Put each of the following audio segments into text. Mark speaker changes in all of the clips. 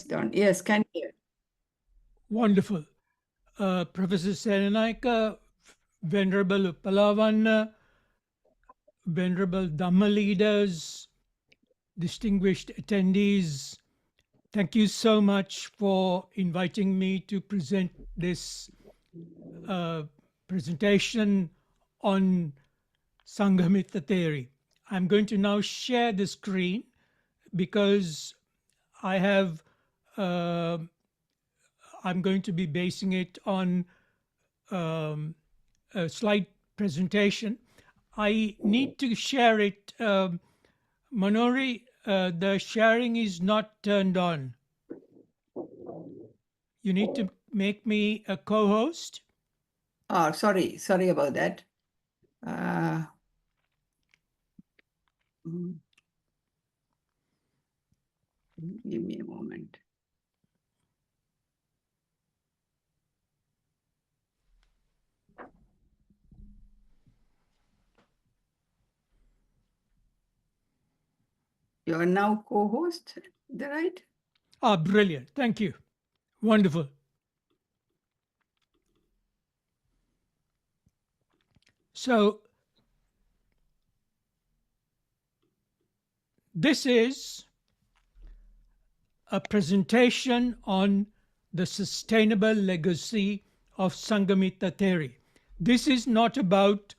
Speaker 1: done. Yes, can hear.
Speaker 2: Wonderful. Professor Serenaika, Venerable Palavan, Venerable Dhamma leaders, distinguished attendees, thank you so much for inviting me to present this uh, presentation on Sangamitta theory. I'm going to now share the screen because I have uh, I'm going to be basing it on a slide presentation. I need to share it. Manori, the sharing is not turned on. You need to make me a co-host.
Speaker 1: Oh, sorry about that. Uh, mm, Give me a moment. You are now co-host, is that right?
Speaker 2: Ah, brilliant. Thank you. Wonderful. So this is a presentation on the sustainable legacy of Sangamitta Theri. This is not about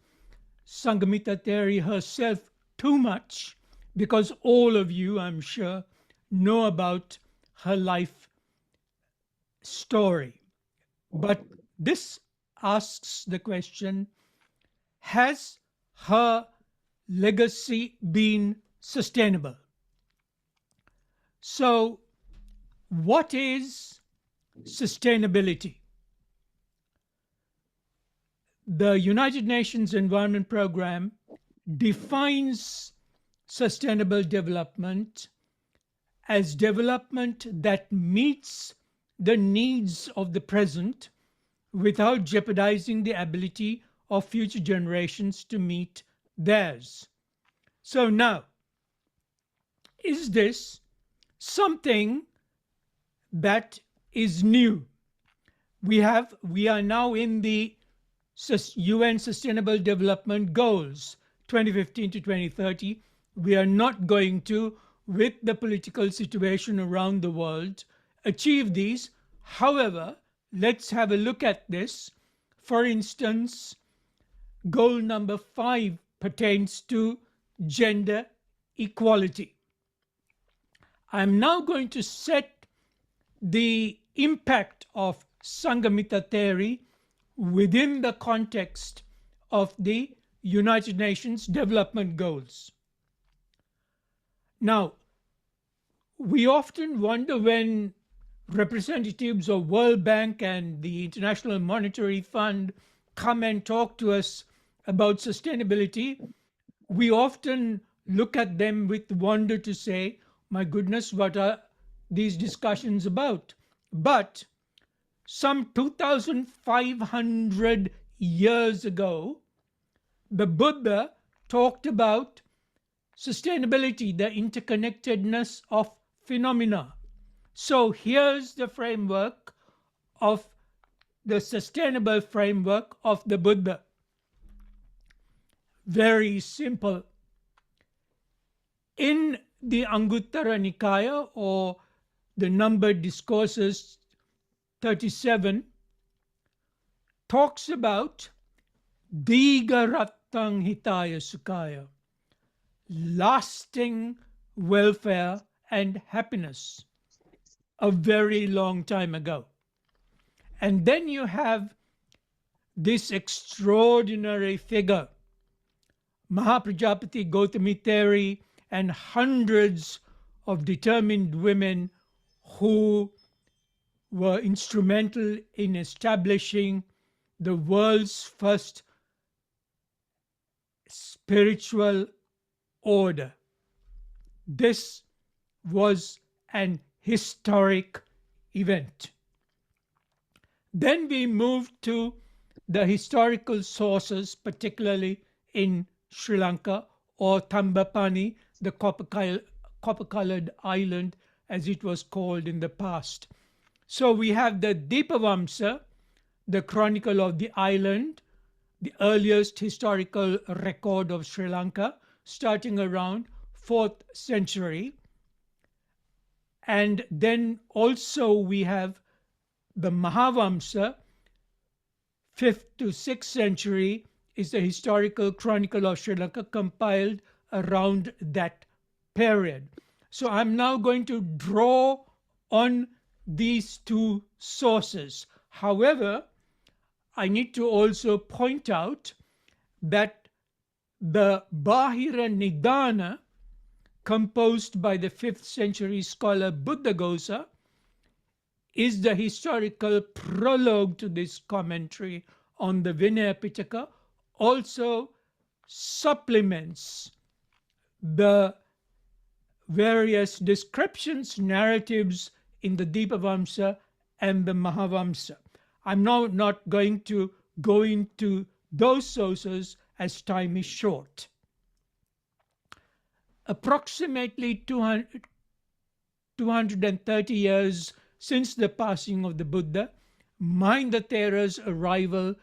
Speaker 2: Sangamitta Theri herself too much because all of you, I'm sure, know about her life story. But this asks the question, has her legacy been sustainable? So, what is sustainability? The United Nations Environment Programme defines sustainable development as development that meets the needs of the present without jeopardizing the ability of future generations to meet theirs. So now, is this something that is new? We are now in the UN Sustainable Development Goals 2015 to 2030. We are not going to, with the political situation around the world, achieve these. However, let's have a look at this. For instance, goal number 5 pertains to gender equality. I'm now going to set the impact of Sangamitta theory within the context of the United Nations Development Goals. Now, we often wonder when representatives of World Bank and the International Monetary Fund come and talk to us about sustainability, we often look at them with wonder to say, my goodness, what are these discussions about? But some 2,500 years ago, the Buddha talked about sustainability, the interconnectedness of phenomena. So here's the framework of the sustainable framework of the Buddha. Very simple. In the Anguttara Nikaya, or the numbered discourses 37, talks about Digarattang Hitaya Sukhaya, lasting welfare and happiness, a very long time ago. And then you have this extraordinary figure, Mahaprajapati Gautami Theri, and hundreds of determined women who were instrumental in establishing the world's first spiritual order. This was an historic event. Then we moved to the historical sources, particularly in Sri Lanka, or Tambapani, the copper-colored island as it was called in the past. So we have the Deepavamsa, the chronicle of the island, the earliest historical record of Sri Lanka, starting around 4th century. And then also we have the Mahavamsa, 5th to 6th century, is the historical chronicle of Sri Lanka compiled around that period. So I'm now going to draw on these two sources. However, I need to also point out that the Bahira Nidana, composed by the 5th century scholar Buddhaghosa, is the historical prologue to this commentary on the Vinaya Pitaka, also supplements the various descriptions, narratives in the Deepavamsa and the Mahavamsa. I'm now not going to go into those sources as time is short. Approximately 230 years since the passing of the Buddha, Mahinda Thera's arrival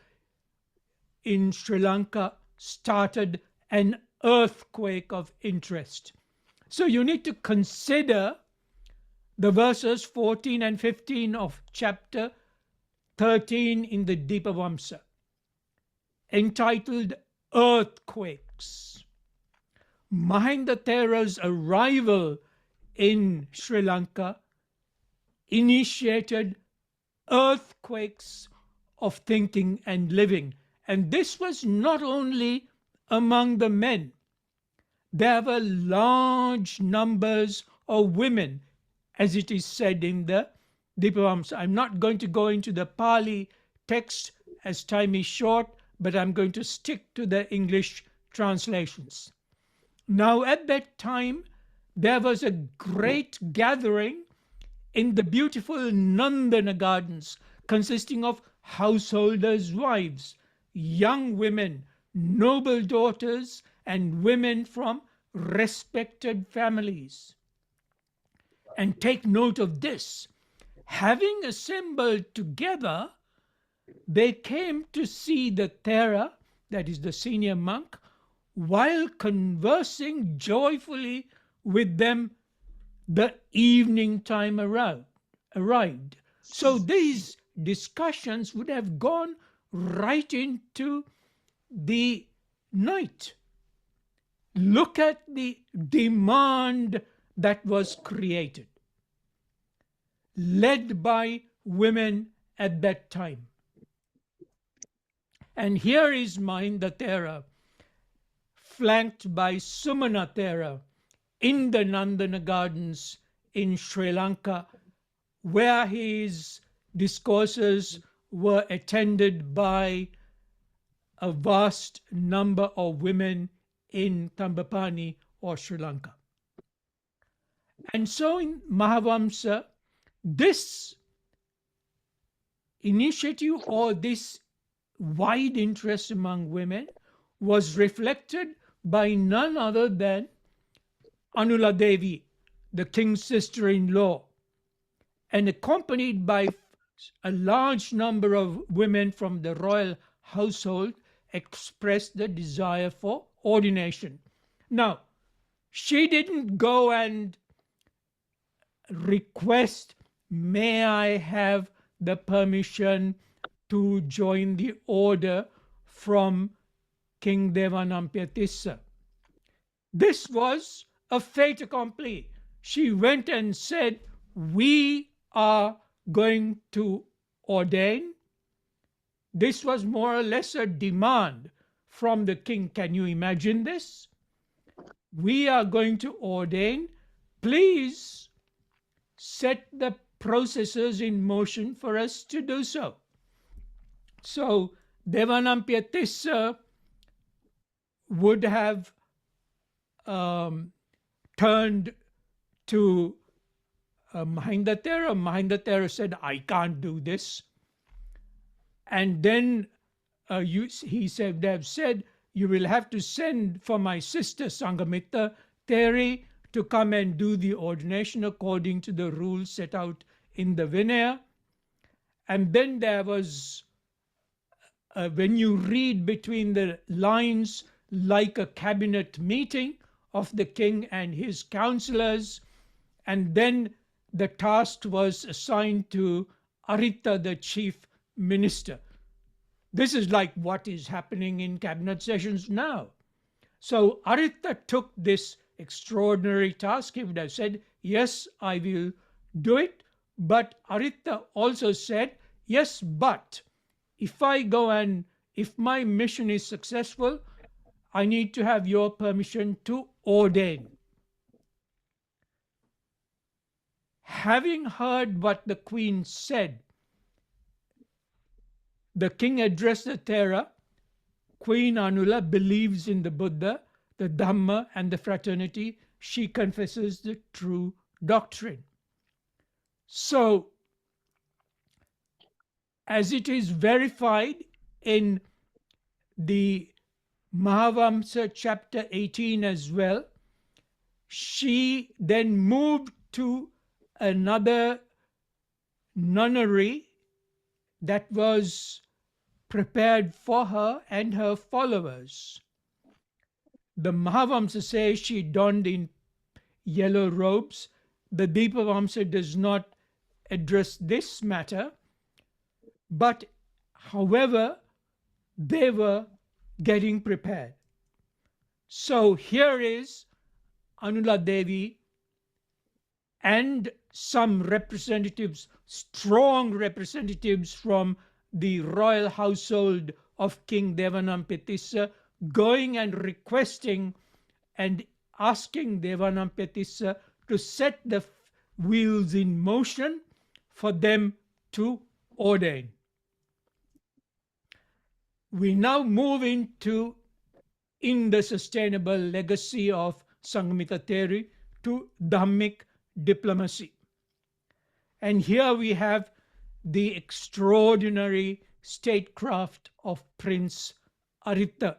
Speaker 2: in Sri Lanka started an earthquake of interest. So you need to consider the verses 14 and 15 of chapter 13 in the Deepavamsa, entitled Earthquakes. Mahinda Thera's arrival in Sri Lanka initiated earthquakes of thinking and living. And this was not only among the men. There were large numbers of women, as it is said in the Deepavamsa. I'm not going to go into the Pali text as time is short, but I'm going to stick to the English translations. Now, at that time, there was a great gathering in the beautiful Nandana gardens, consisting of householders' wives, young women, noble daughters, and women from respected families. And take note of this: having assembled together, they came to see the Thera, that is the senior monk, while conversing joyfully with them, the evening time arrived. So these discussions would have gone right into the night. Look at the demand that was created, led by women at that time. And here is Mahinda Thera, flanked by Sumana Thera, in the Nandana gardens in Sri Lanka, where his discourses were attended by a vast number of women in Tambapani or Sri Lanka. And so in Mahavamsa, this initiative or this wide interest among women was reflected by none other than Anula Devi, the king's sister-in-law, and accompanied by a large number of women from the royal household, expressed the desire for ordination. Now, she didn't go and request, may I have the permission to join the order from King Devanampiyatissa. This was a fait accompli. She went and said, we are going to ordain. This was more or less a demand from the king. Can you imagine this? We are going to ordain. Please set the processes in motion for us to do so. So Devanampiyatissa would have turned to Mahinda Thera. Mahinda Thera said, I can't do this. And then he said, they have said, you will have to send for my sister Sangamitta Theri to come and do the ordination according to the rules set out in the Vinaya. And then there was, when you read between the lines, like a cabinet meeting of the king and his counselors, and then the task was assigned to Arita, the chief minister. This is like what is happening in cabinet sessions now. So Arita took this extraordinary task. He would have said, yes, I will do it. But Arita also said, yes, but if I go and if my mission is successful, I need to have your permission to ordain. Having heard what the queen said, the king addressed the Thera. Queen Anula believes in the Buddha, the Dhamma, and the fraternity. She confesses the true doctrine. So, as it is verified in the Mahavamsa chapter 18 as well, she then moved to another nunnery that was prepared for her and her followers. The Mahavamsa says she donned in yellow robes. The Dipavamsa does not address this matter, but however, they were getting prepared. So here is Anula Devi and some representatives, strong representatives from the royal household of King Devanampiyatissa, going and requesting and asking Devanampiyatissa to set the wheels in motion for them to ordain. We now move into in the sustainable legacy of Sangamitta Theri to Dhammic diplomacy. And here we have the extraordinary statecraft of Prince Arita.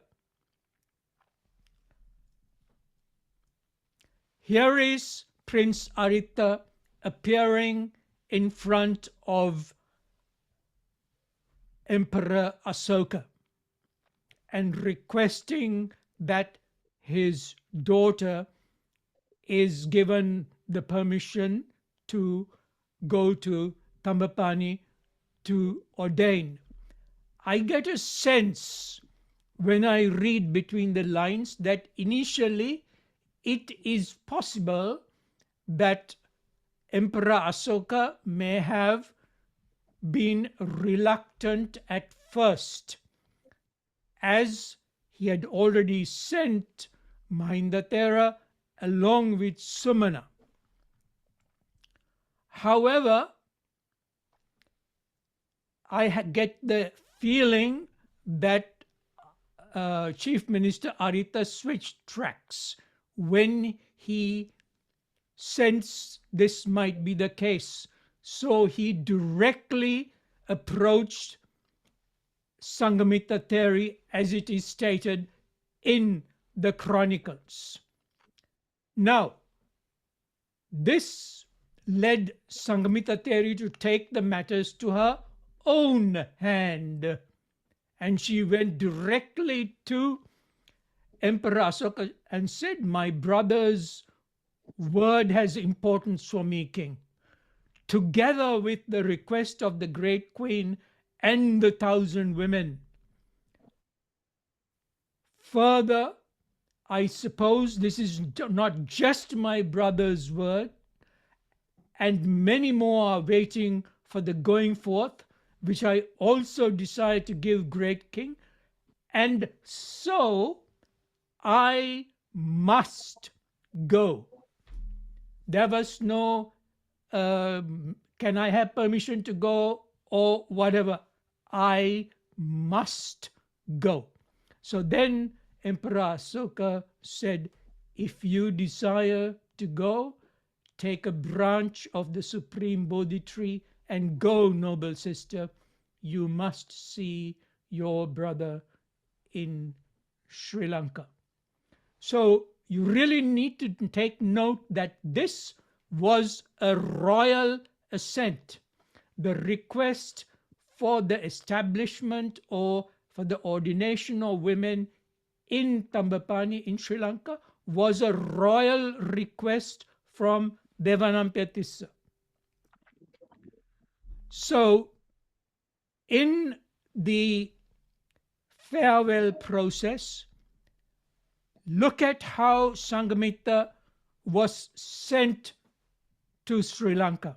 Speaker 2: Here is Prince Arita appearing in front of Emperor Asoka and requesting that his daughter is given the permission to go to Tambapani to ordain. I get a sense when I read between the lines that initially it is possible that Emperor Asoka may have been reluctant at first, as he had already sent Mahinda Thera along with Sumana. However, I get the feeling that Chief Minister Arita switched tracks when he sensed this might be the case. So he directly approached Sangamitta Theri as it is stated in the chronicles. Now, this led Sangamitta Theri to take the matters to her own hand, and she went directly to Emperor Asoka and said, "My brother's word has importance for me, king. Together with the request of the great queen and the 1,000 women. Further, I suppose this is not just my brother's word, and many more are waiting for the going forth, which I also desire to give, great king, and so I must go." There was no can I have permission to go or whatever. I must go. So then Emperor Asoka said, "If you desire to go, take a branch of the supreme Bodhi tree and go, noble sister. You must see your brother in Sri Lanka." So you really need to take note that this was a royal assent. The request for the establishment or for the ordination of women in Tambapani in Sri Lanka was a royal request from Devanampia Tissa. So in the farewell process, look at how Sangamitta was sent to Sri Lanka,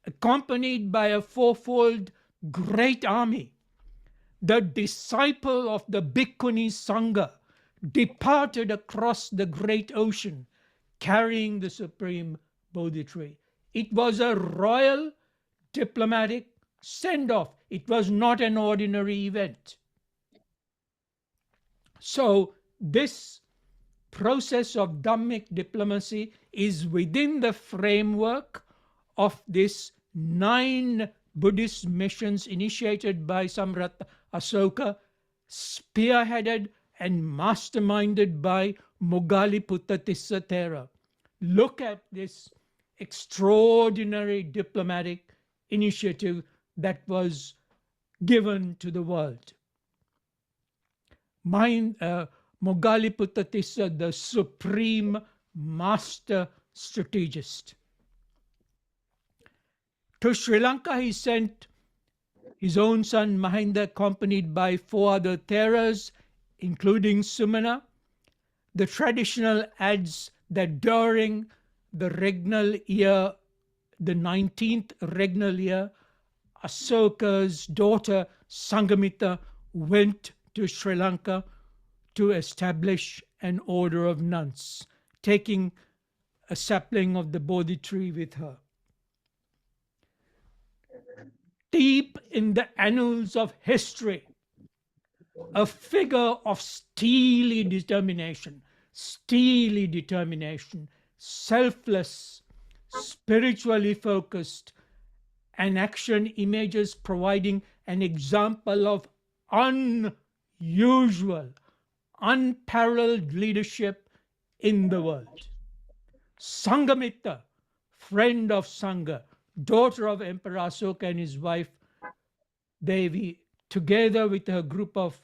Speaker 2: accompanied by a fourfold great army. The disciple of the Bhikkhuni Sangha departed across the great ocean, carrying the supreme Bodhi tree. It was a royal diplomatic send-off. It was not an ordinary event. So this process of Dhammic diplomacy is within the framework of this 9 Buddhist missions initiated by Samrat Asoka, spearheaded and masterminded by Moggaliputta Tissa Thera. Look at this extraordinary diplomatic initiative that was given to the world. Moggaliputta Tissa, the supreme master strategist. To Sri Lanka, he sent his own son Mahinda, accompanied by 4 other Theras, including Sumana. The traditional adds that during the regnal year, the 19th regnal year, Asoka's daughter Sangamitta went to Sri Lanka to establish an order of nuns, taking a sapling of the Bodhi tree with her. Deep in the annals of history, a figure of steely determination, selfless, spiritually focused, and action images providing an example of unusual, unparalleled leadership in the world. Sangamitta, friend of Sangha, daughter of Emperor Asoka and his wife Devi, together with her group of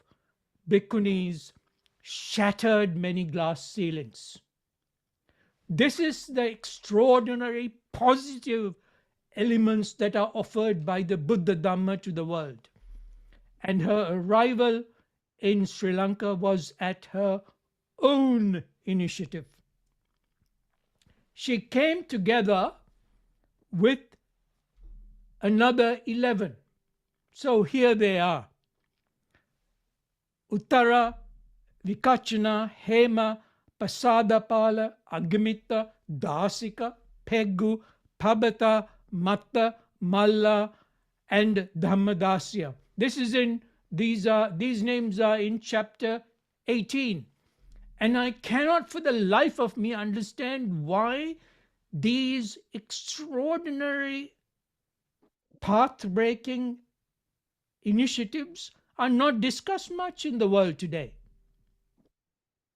Speaker 2: bhikkhunis, shattered many glass ceilings. This is the extraordinary positive elements that are offered by the Buddha Dhamma to the world. And her arrival in Sri Lanka was at her own initiative. She came together with another 11. So here they are: Uttara, Vikachana, Hema, Pasadapala, Agamitta, Dasika, Peggu, Pabata, Matta, Malla, and Dhammadasya. These names are in chapter 18. And I cannot for the life of me understand why these extraordinary path-breaking initiatives are not discussed much in the world today.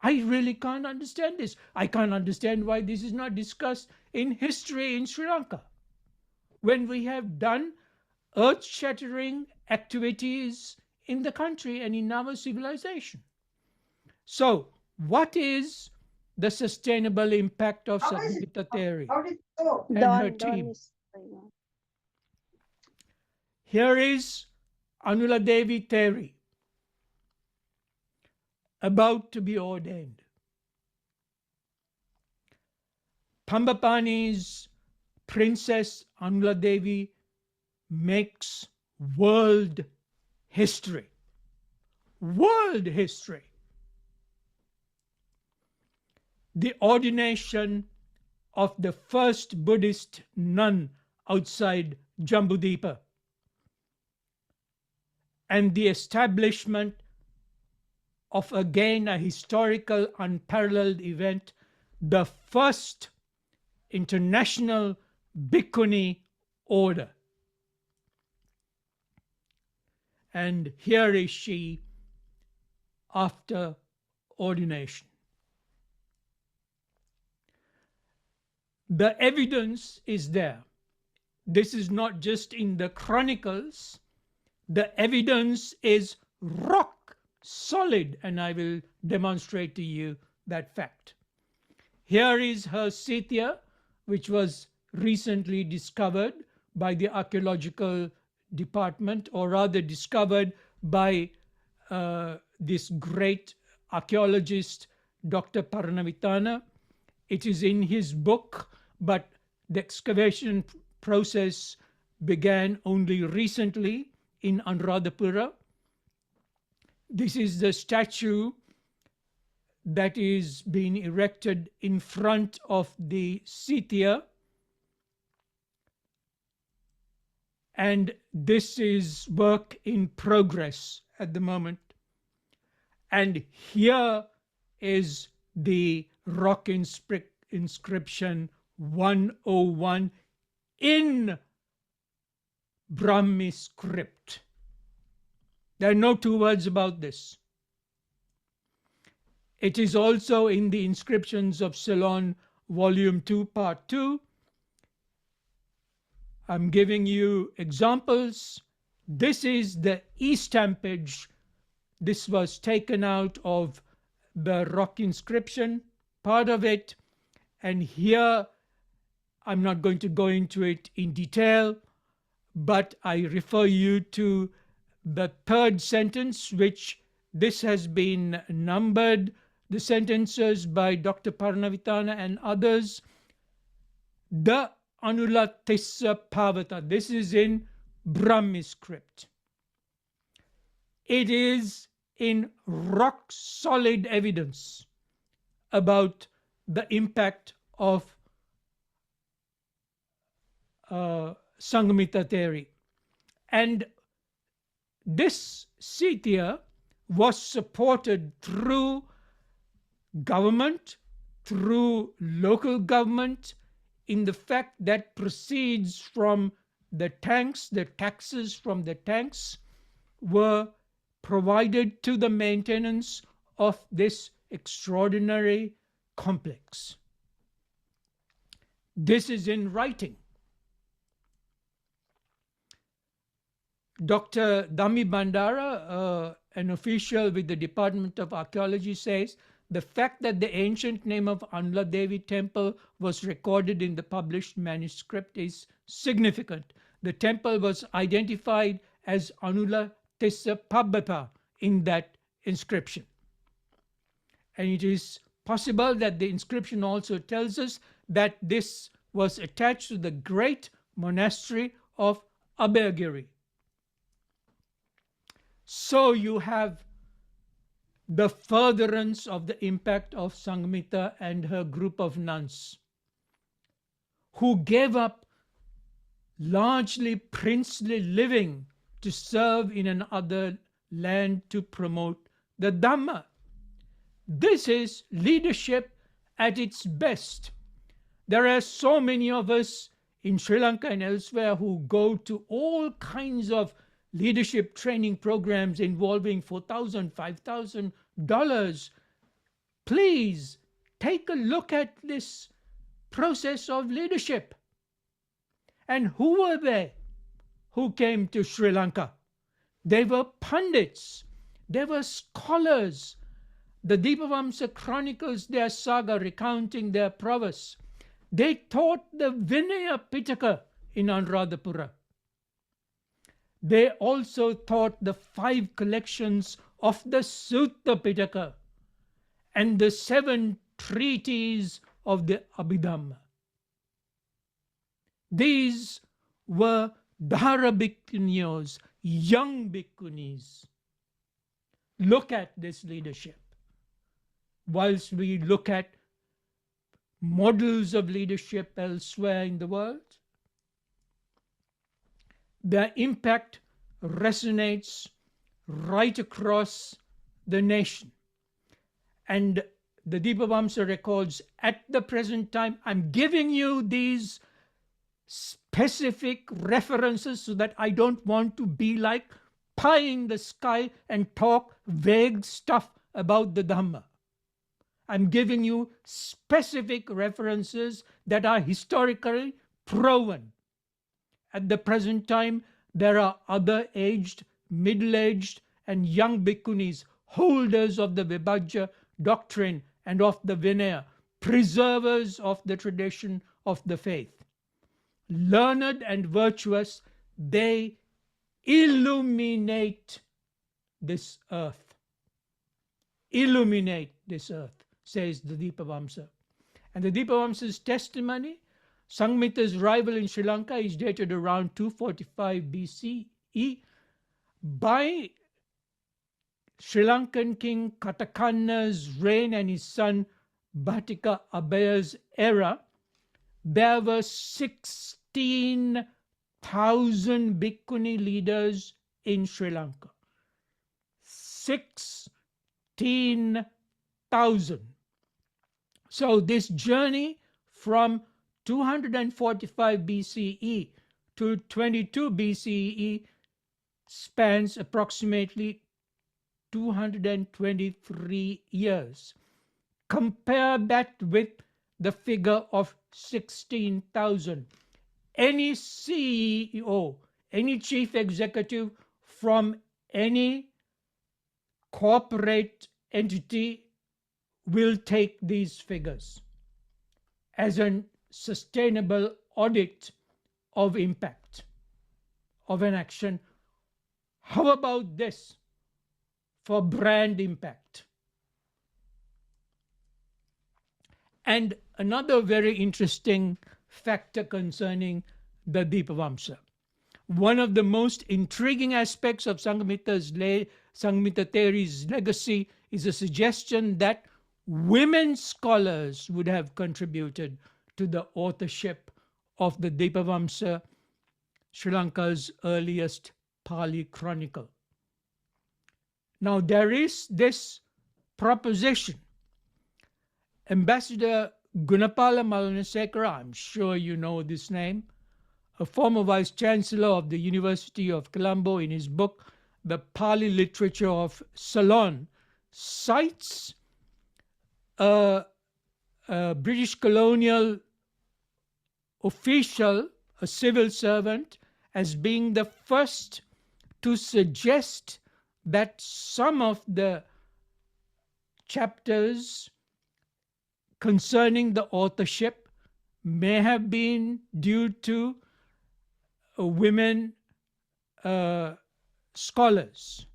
Speaker 2: I really can't understand this. I can't understand why this is not discussed in history in Sri Lanka, when we have done earth-shattering activities in the country and in our civilization. So, what is the sustainable impact of Sangamitta Theri and her team? Here is Anula Devi Theri, about to be ordained. Pambapani's Princess Anula Devi makes world history. World history. The ordination of the first Buddhist nun outside Jambudipa, and the establishment of again a historical unparalleled event, the first international Bhikkhuni order. And here is she after ordination. The evidence is there. This is not just in the chronicles. The evidence is rock solid, and I will demonstrate to you that fact. Here is her Scythia, which was recently discovered by the archaeological department, or rather discovered by this great archaeologist, Dr. Paranavittana. It is in his book, but the excavation process began only recently in Anuradhapura. This is the statue that is being erected in front of the Scythia, and this is work in progress at the moment. And here is the rock inscription 101 in Brahmi script. There are no two words about this. It is also in the inscriptions of Ceylon, Volume 2, Part 2. I'm giving you examples. This is the e-stampage. This was taken out of the rock inscription, part of it. And here, I'm not going to go into it in detail, but I refer you to the third sentence, which this has been numbered, the sentences by Dr. Paranavittana and others. The Anula Tissa Pavata. This is in Brahmi script. It is in rock solid evidence about the impact of Sangamitta Theri. And this Scythia was supported through government, through local government, in the fact that proceeds from the tanks, the taxes from the tanks, were provided to the maintenance of this extraordinary complex. This is in writing. Dr. Dami Bandara, an official with the Department of Archaeology, says the fact that the ancient name of Anula Devi temple was recorded in the published manuscript is significant. The temple was identified as Anula Tissa Pabbata in that inscription. And it is possible that the inscription also tells us that this was attached to the great monastery of Abhayagiri. So you have the furtherance of the impact of Sangamitta and her group of nuns, who gave up largely princely living to serve in another land to promote the Dhamma. This is leadership at its best. There are so many of us in Sri Lanka and elsewhere who go to all kinds of leadership training programs involving $4,000, $5,000. Please take a look at this process of leadership. And who were they who came to Sri Lanka? They were pundits, they were scholars. The Dipavamsa chronicles their saga recounting their prowess. They taught the Vinaya Pitaka in Anuradhapura. They also taught the 5 collections of the Sutta Pitaka and the 7 treatises of the Abhidhamma. These were Dhara Bhikkhunis, young Bhikkhunis. Look at this leadership. Whilst we look at models of leadership elsewhere in the world, their impact resonates right across the nation. And the Dipavamsa records at the present time, I'm giving you these specific references so that I don't want to be like pie in the sky and talk vague stuff about the Dhamma. I'm giving you specific references that are historically proven. At the present time, there are other aged, middle-aged, and young bhikkhunis, holders of the Vibhajya doctrine and of the Vinaya, preservers of the tradition of the faith. Learned and virtuous, they illuminate this earth. Illuminate this earth, says the Dipavamsa. And the Dipavamsa's testimony, Sangamitta's arrival in Sri Lanka is dated around 245 BCE by Sri Lankan king Katakanna's reign and his son Bhattika Abhaya's era. There were 16,000 bhikkhuni leaders in Sri Lanka. 16,000. So this journey from 245 BCE to 22 BCE spans approximately 223 years. Compare that with the figure of 16,000. Any CEO, any chief executive from any corporate entity will take these figures as a sustainable audit of impact of an action. How about this for brand impact? And another very interesting factor concerning the Dipavamsa. One of the most intriguing aspects of Sangamitta Theri's legacy is a suggestion that women scholars would have contributed to the authorship of the Dipavamsa, Sri Lanka's earliest Pali chronicle. Now there is this proposition. Ambassador Gunapala Malanasekara, I'm sure you know this name, a former Vice Chancellor of the University of Colombo, in his book The Pali Literature of Ceylon, cites a British colonial official, a civil servant, as being the first to suggest that some of the chapters concerning the authorship may have been due to women scholars.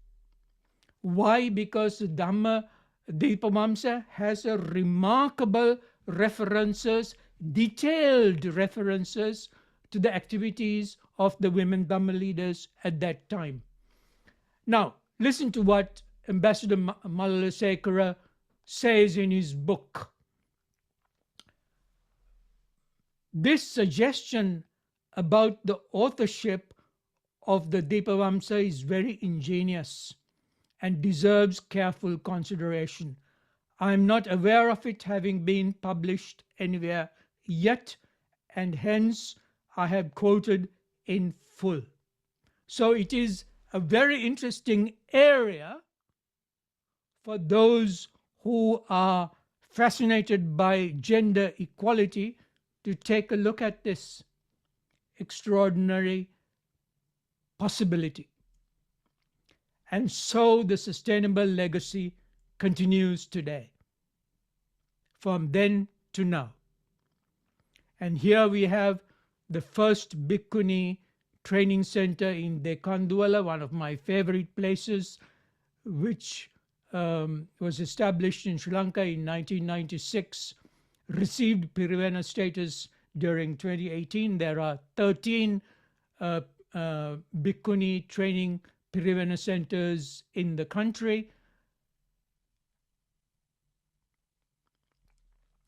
Speaker 2: Why? Because the Dipavamsa has a remarkable references, detailed references to the activities of the women Dhamma leaders at that time. Now, listen to what Ambassador Malalasekara says in his book. This suggestion about the authorship of the Dipavamsa is very ingenious and deserves careful consideration. I am not aware of it having been published anywhere yet, and hence I have quoted in full. So it is a very interesting area for those who are fascinated by gender equality to take a look at this extraordinary possibility. And so the sustainable legacy continues today, from then to now. And here we have the first Bhikkhuni training center in Dekanduala, one of my favorite places, which was established in Sri Lanka in 1996, received Pirivena status during 2018. There are 13 Bhikkhuni training Pirivena centers in the country.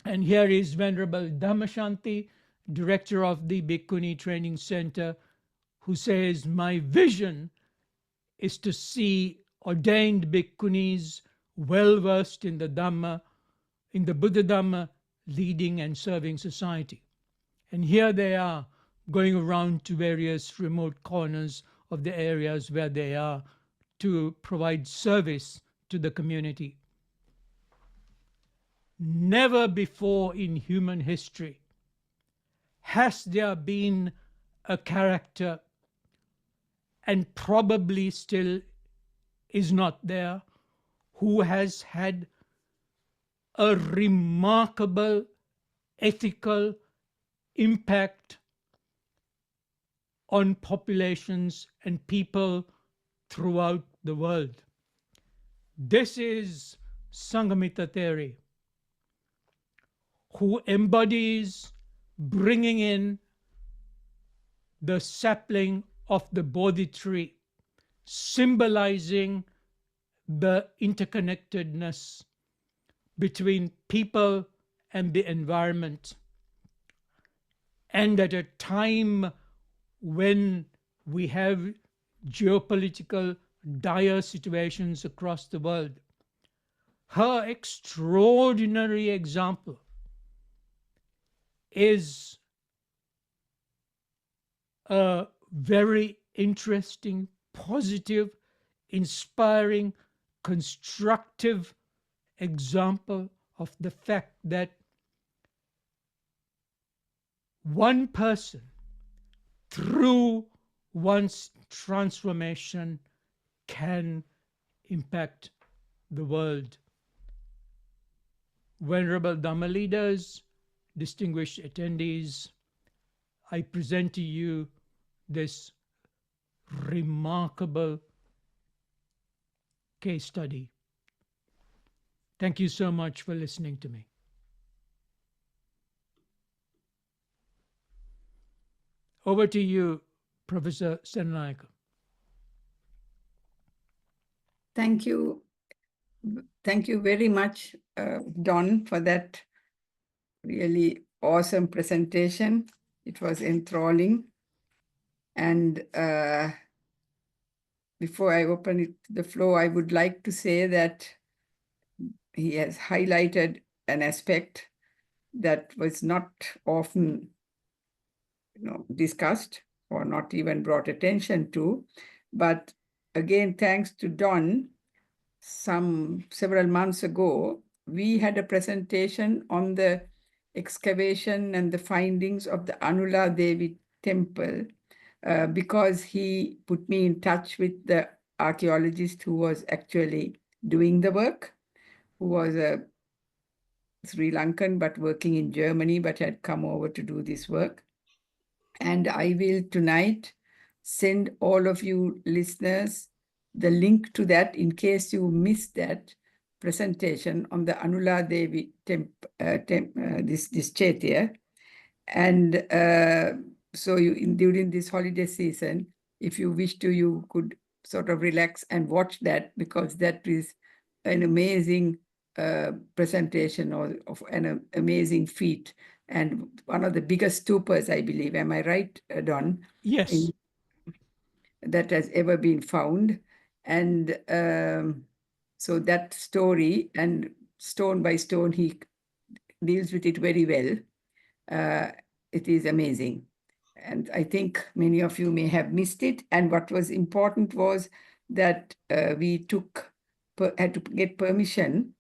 Speaker 2: And here is Venerable Dhammashanti, director of the Bhikkhuni Training Center, who says, "My vision is to see ordained Bhikkhunis well versed in the Dhamma, in the Buddha Dhamma, leading and serving society." And here they are going around to various remote corners of the areas where they are to provide service to the community. never before in human history has there been a character, and probably still is not there, who has had a remarkable ethical impact on populations and people throughout the world. This is Sangamitta Theri, who embodies bringing in the sapling of the Bodhi tree, symbolizing the interconnectedness between people and the environment. And at a time when we have geopolitical dire situations across the world, her extraordinary example is a very interesting, positive, inspiring, constructive example of the fact that one person, through one's transformation, can impact the world. Venerable Dhamma leaders, distinguished attendees, I present to you this remarkable case study. Thank you so much for listening to me. Over to you, Professor Senanayake.
Speaker 1: Thank you. Thank you very much, Don, for that really awesome presentation. It was enthralling. And before I open it to the floor, I would like to say that he has highlighted an aspect that was not often discussed or not even brought attention to. But again, thanks to Don, several months ago, we had a presentation on the excavation and the findings of the Anula Devi temple, because he put me in touch with the archaeologist who was actually doing the work, who was a Sri Lankan but working in Germany, but had come over to do this work. And I will tonight send all of you listeners the link to that in case you missed that presentation on the Anula Devi this Chaitya. And so during this holiday season, if you wish to, you could sort of relax and watch that, because that is an amazing presentation of an amazing feat, and one of the biggest stupas, I believe. Am I right, Don?
Speaker 2: Yes.
Speaker 1: That has ever been found. And so that story, and stone by stone, he deals with it very well. It is amazing. And I think many of you may have missed it. And what was important was that we had to get permission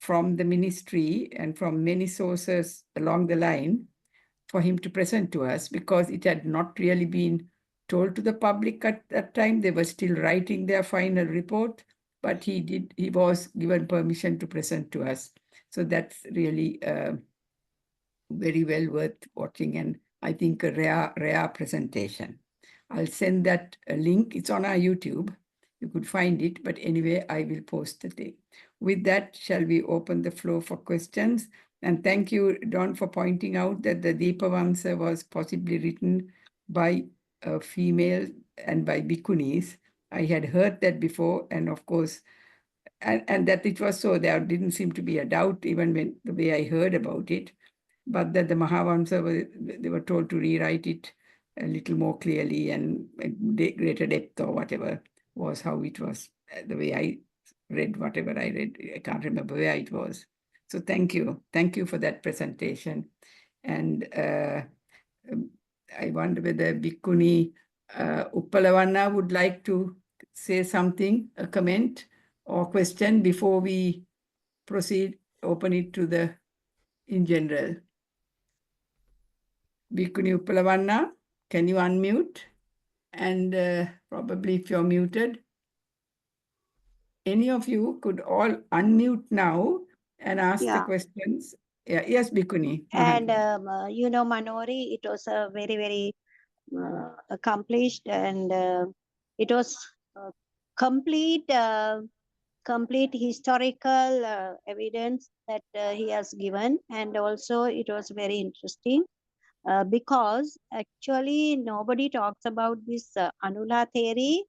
Speaker 1: from the ministry and from many sources along the line for him to present to us, because it had not really been told to the public at that time. They were still writing their final report, but he was given permission to present to us. So that's really very well worth watching, and I think a rare presentation. I'll send that link. It's on our YouTube. You could find it, but anyway, I will post the thing. With that, shall we open the floor for questions? And thank you, Don, for pointing out that the Deepavansa was possibly written by a female and by bhikkhunis. I had heard that before, and of course, and that it was so. There didn't seem to be a doubt, even when the way I heard about it, but that the Mahavamsa, they were told to rewrite it a little more clearly and greater depth or whatever was how it was, the way I read whatever I read. I can't remember where it was. So thank you. Thank you for that presentation. And I wonder whether Bhikkhuni Uppalavanna would like to say something, a comment or question before we proceed. open it to the in general. Bhikkhuni Uppalavanna, can you unmute? And probably if you're muted, any of you could all unmute now and ask the
Speaker 3: Yeah.
Speaker 1: questions. Yeah, yes, Bhikkhuni.
Speaker 3: And Manori, it was a very, very accomplished, and it was uh, complete, complete historical evidence that he has given, and also it was very interesting because actually nobody talks about this Anula theory.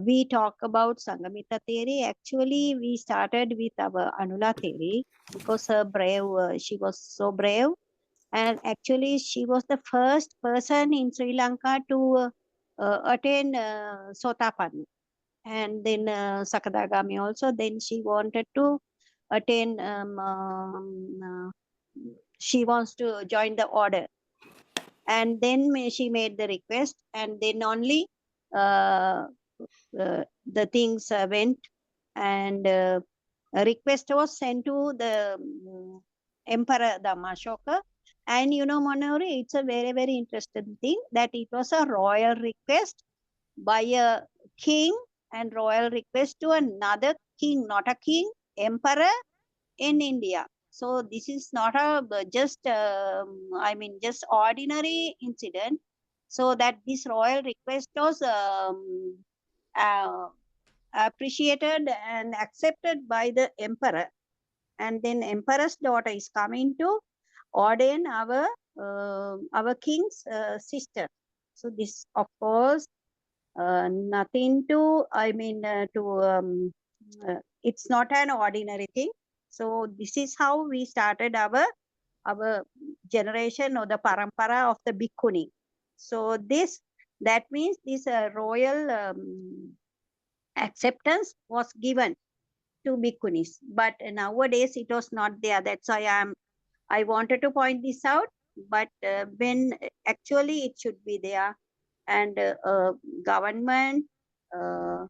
Speaker 3: We talk about Sangamitta theory. Actually, we started with our Anula theory because her brave, she was so brave, and actually she was the first person in Sri Lanka to attain Sotapanna, and then Sakadagami also. Then she wanted to attain. She wants to join the order, and then she made the request, and then only uh, the things went, and a request was sent to the emperor Damashoka. And Manori, it's a very, very interesting thing that it was a royal request by a king, and royal request to another king, not a king, emperor in India. So this is not a just just ordinary incident. So that this royal request was uh, appreciated and accepted by the emperor, and then emperor's daughter is coming to ordain our king's sister. So this, of course, nothing to it's not an ordinary thing. So this is how we started our generation, or the parampara of the bhikkhuni. So this, that means this royal acceptance was given to bhikkhunis, but nowadays it was not there. That's why I wanted to point this out. But when actually it should be there, and government uh,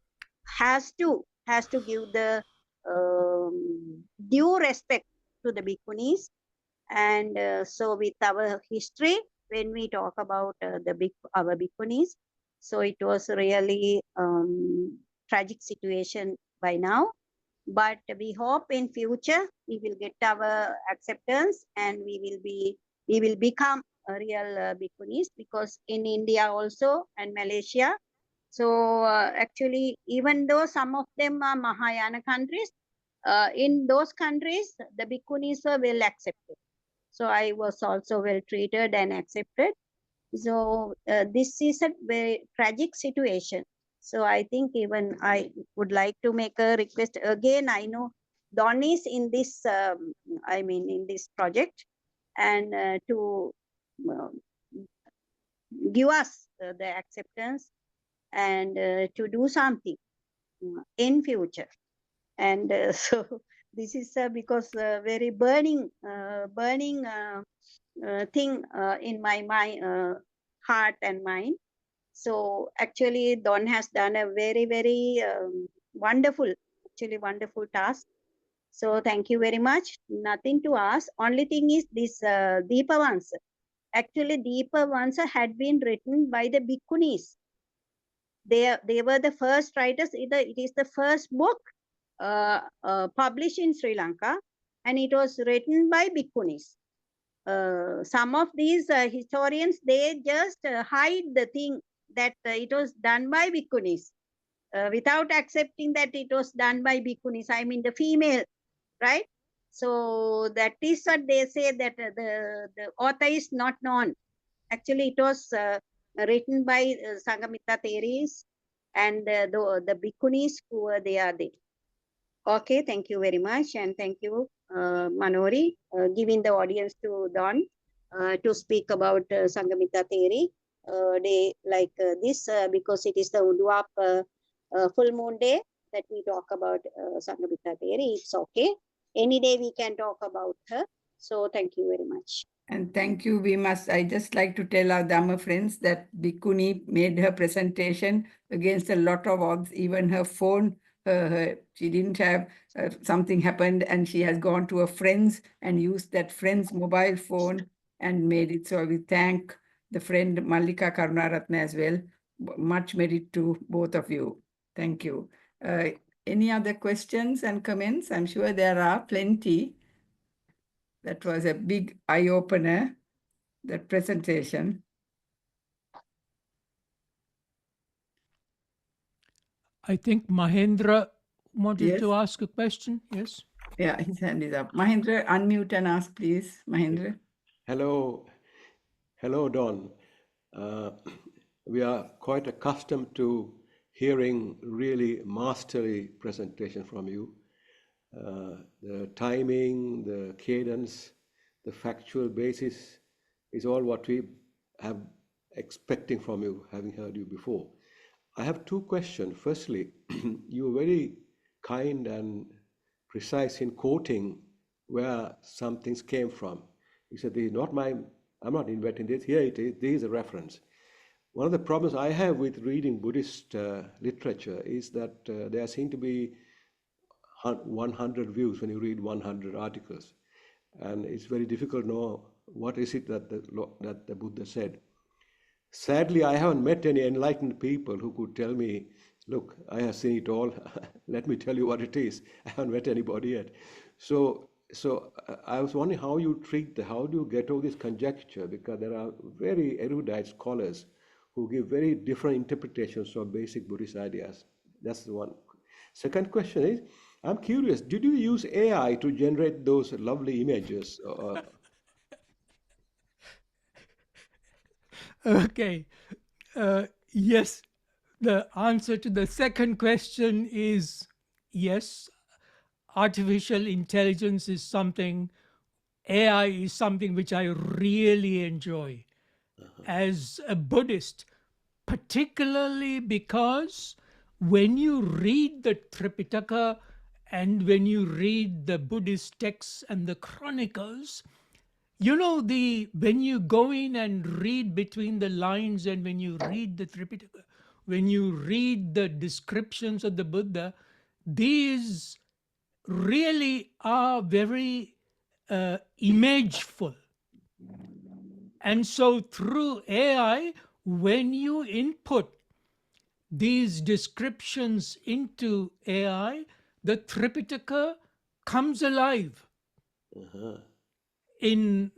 Speaker 3: has to give the due respect to the bhikkhunis. And so with our history, when we talk about our bhikkhunis, so it was really tragic situation by now. But we hope in future we will get our acceptance, and we will become a real bhikkhunis, because in India also and Malaysia, so actually, even though some of them are Mahayana countries, in those countries the bhikkhunis were well accepted. So I was also well treated and accepted. So this is a very tragic situation. So I think even I would like to make a request again. I know Don is in this, in this project, and to uh, give us the acceptance, and to do something in future. And so this is because very burning thing in my mind, heart and mind. So actually, Don has done a very, very wonderful, actually wonderful task. So thank you very much. Nothing to ask. Only thing is this Deepa Vansa. Actually, Deepa Vansa had been written by the Bhikkhunis. They were the first writers. It is the first book published in Sri Lanka, and it was written by Bhikkhunis. Some of these historians, they just hide the thing that it was done by bhikkhunis without accepting that it was done by bhikkhunis. I mean the female, right? So that is what they say, that the author is not known. Actually, it was written by Sangamitta theories, and the bhikkhunis who were there. Okay, thank you very much. And thank you, Manori, giving the audience to Don to speak about Sangamitta theory day like this, because it is the Udwap full moon day that we talk about Sangamitta theory. It's okay. Any day we can talk about her. So thank you very much.
Speaker 1: And thank you. I just like to tell our Dhamma friends that Bhikkhuni made her presentation against a lot of odds. Even her phone she didn't have something happened, and she has gone to a friend's and used that friend's mobile phone and made it. So we thank the friend Mallika Karunaratne as well. Much merit to both of you. Thank you. Any other questions and comments? I'm sure there are plenty. That was a big eye-opener, that presentation.
Speaker 2: I think Mahendra wanted
Speaker 1: Yes.
Speaker 2: to ask a question. Yes.
Speaker 1: Yeah, his hand is up. Mahendra, unmute and ask, please. Mahendra.
Speaker 4: Hello, Don. Uh, we are quite accustomed to hearing really masterly presentation from you. The timing, the cadence, the factual basis is all what we have expecting from you, having heard you before. I have two questions. Firstly, you were very kind and precise in quoting where some things came from. You said, "This is not my, I'm not inventing this. Here it is. This is a reference." One of the problems I have with reading Buddhist literature is that there seem to be 100 views when you read 100 articles, and it's very difficult to know what is it that the Buddha said. Sadly, I haven't met any enlightened people who could tell me, "Look, I have seen it all. Let me tell you what it is." I haven't met anybody yet. So I was wondering how you how do you get over this conjecture? Because there are very erudite scholars who give very different interpretations of basic Buddhist ideas. That's the one. Second question is, I'm curious, did you use AI to generate those lovely images?
Speaker 2: Okay. Yes, the answer to the second question is yes. Artificial intelligence is something, AI is something which I really enjoy as a Buddhist, particularly because when you read the Tripitaka and when you read the Buddhist texts and the chronicles, you know, when you go in and read between the lines, and when you read the Tripitaka, when you read the descriptions of the Buddha, these really are very imageful. And so through AI, when you input these descriptions into AI, the Tripitaka comes alive. In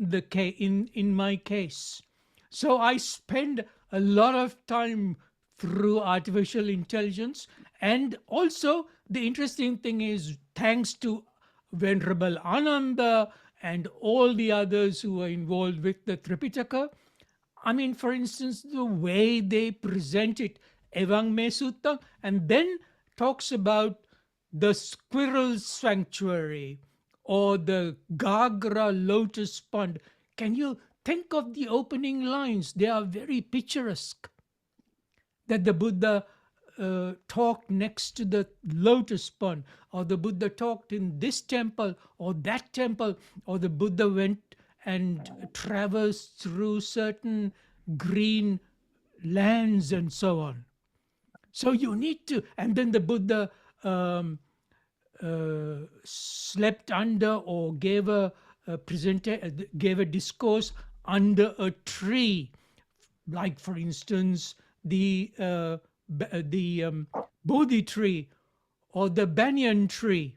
Speaker 2: my case. So I spend a lot of time through artificial intelligence. And also the interesting thing is, thanks to Venerable Ananda and all the others who are involved with the Tripitaka, I mean, for instance, the way they present it, Evang Me Sutta, and then talks about the squirrel sanctuary or the Gagra lotus pond. Can you think of the opening lines? They are very picturesque. That the Buddha talked next to the lotus pond, or the Buddha talked in this temple or that temple, or the Buddha went and traversed through certain green lands and so on. So you need to, and then the Buddha slept under or gave a discourse under a tree, like for instance the Bodhi tree or the banyan tree.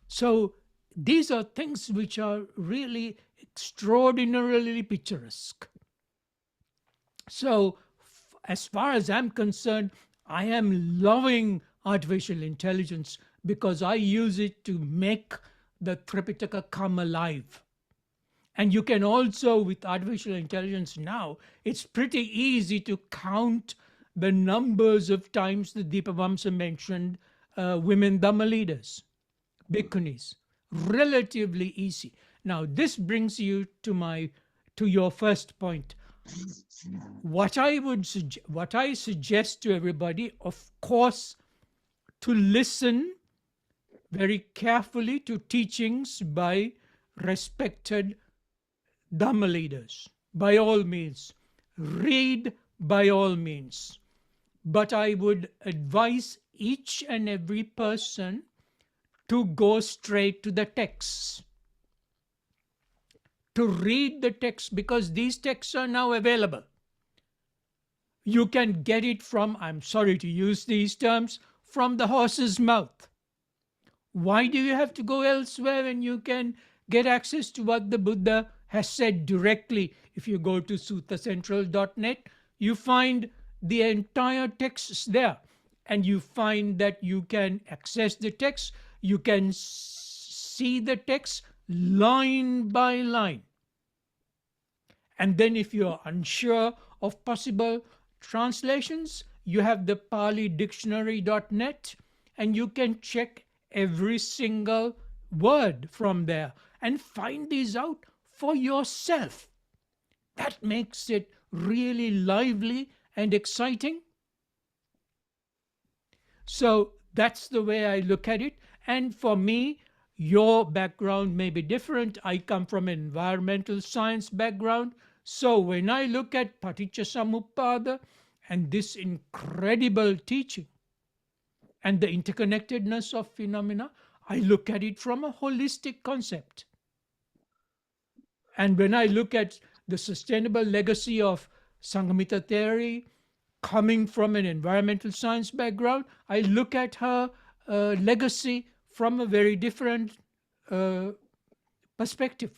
Speaker 2: So these are things which are really extraordinarily picturesque. So as far as I'm concerned, I am loving artificial intelligence because I use it to make the Tripitaka come alive. And you can also, with artificial intelligence now, it's pretty easy to count the numbers of times the Dipavamsa mentioned women Dhamma leaders, bhikkhunis. Relatively easy. Now, this brings you to your first point. What I suggest to everybody, of course, to listen very carefully to teachings by respected Dhamma leaders, by all means. Read by all means. But I would advise each and every person to go straight to the texts, to read the text, because these texts are now available. You can get it from, I'm sorry to use these terms, from the horse's mouth. Why do you have to go elsewhere when you can get access to what the Buddha has said directly? If you go to suttacentral.net, you find the entire texts there, and you find that you can access the text, you can see the text line by line. And then if you're unsure of possible translations, you have the palidictionary.net, and you can check every single word from there and find these out for yourself. That makes it really lively and exciting. So that's the way I look at it. And for me, your background may be different. I come from an environmental science background. So when I look at Paticcasamuppada and this incredible teaching and the interconnectedness of phenomena, I look at it from a holistic concept. And when I look at the sustainable legacy of Sangamitta Theri, coming from an environmental science background, I look at her legacy from a very different perspective.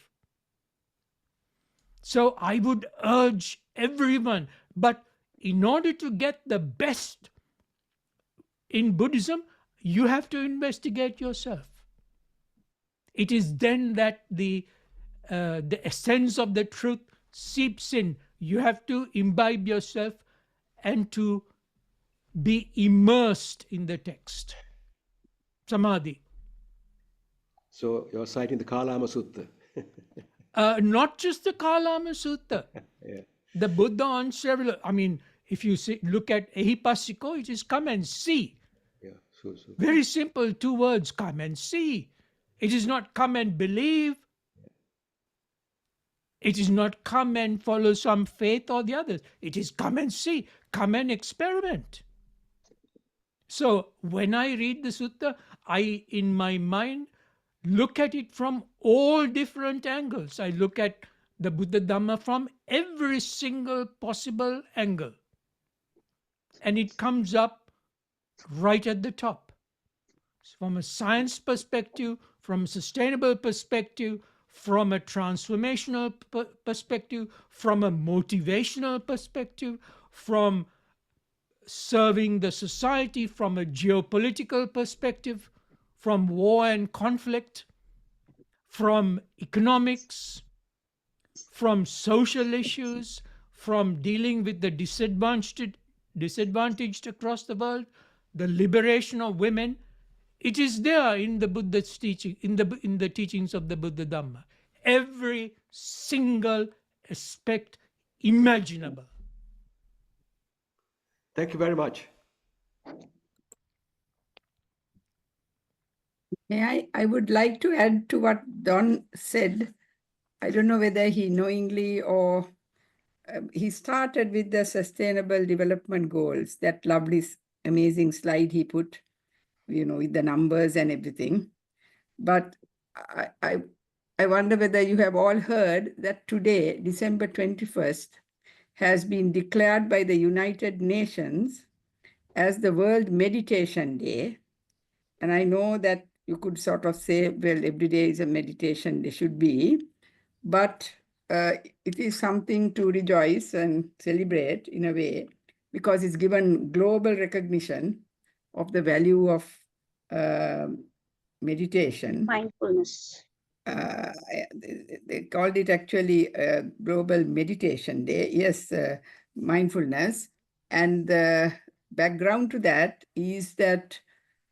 Speaker 2: So I would urge everyone, but in order to get the best in Buddhism, you have to investigate yourself. It is then that the essence of the truth seeps in. You have to imbibe yourself and to be immersed in the text. Samadhi.
Speaker 4: So you're citing the Kalama Sutta.
Speaker 2: Not just the Kalama Sutta.
Speaker 4: Yeah.
Speaker 2: The Buddha on several, I mean, if you look at Ehipassiko, it is come and see.
Speaker 4: Yeah. So.
Speaker 2: Very simple, 2 words, come and see. It is not come and believe. It is not come and follow some faith or the others. It is come and see, come and experiment. So when I read the sutta, I, in my mind, look at it from all different angles. I look at the Buddha Dhamma from every single possible angle. And it comes up right at the top. From a science perspective, from a sustainable perspective, from a transformational perspective, from a motivational perspective, from serving the society, from a geopolitical perspective, from war and conflict, from economics, from social issues, from dealing with the disadvantaged across the world, the liberation of women. It is there in the Buddha's teaching, in the teachings of the Buddha Dhamma. Every single aspect imaginable.
Speaker 4: Thank you very much.
Speaker 1: I would like to add to what Don said. I don't know whether he knowingly or he started with the Sustainable Development Goals, that lovely, amazing slide he put, with the numbers and everything. But I wonder whether you have all heard that today, December 21st, has been declared by the United Nations as the World Meditation Day. And I know that you could sort of say, well, every day is a meditation day, should be. But it is something to rejoice and celebrate in a way, because it's given global recognition of the value of meditation.
Speaker 3: Mindfulness.
Speaker 1: They called it actually Global Meditation Day. Yes, mindfulness. And the background to that is that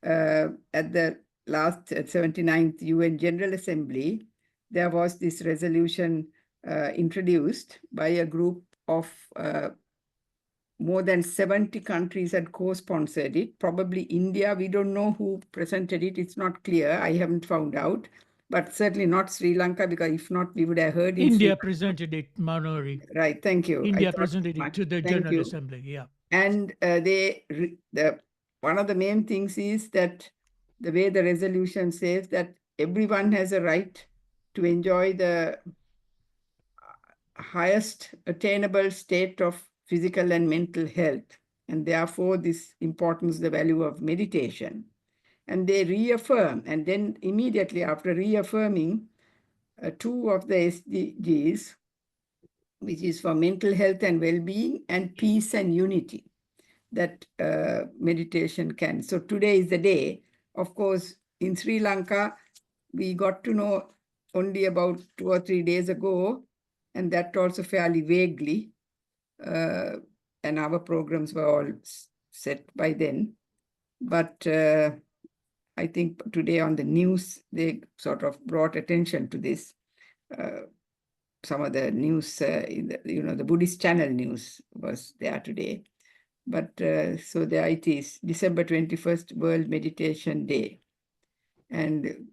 Speaker 1: at the last 79th UN General Assembly, there was this resolution introduced by a group of more than 70 countries had co-sponsored it. Probably India, we don't know who presented it. It's not clear. I haven't found out. But certainly not Sri Lanka, because if not, we would have heard in
Speaker 2: India presented it, Manori.
Speaker 1: Right, thank you.
Speaker 2: India presented it to the General Assembly, yeah.
Speaker 1: And the one of the main things is that the way the resolution says that everyone has a right to enjoy the highest attainable state of physical and mental health, and therefore this importance, the value of meditation. And they reaffirm, and then immediately after reaffirming two of the SDGs, which is for mental health and well-being and peace and unity, that meditation can. So today is the day. Of course, in Sri Lanka, we got to know only about 2 or 3 days ago, and that also fairly vaguely. And our programs were all set by then. But I think today on the news, they sort of brought attention to this. Some of the news, the Buddhist channel news was there today. But so there it is, December 21st, World Meditation Day. And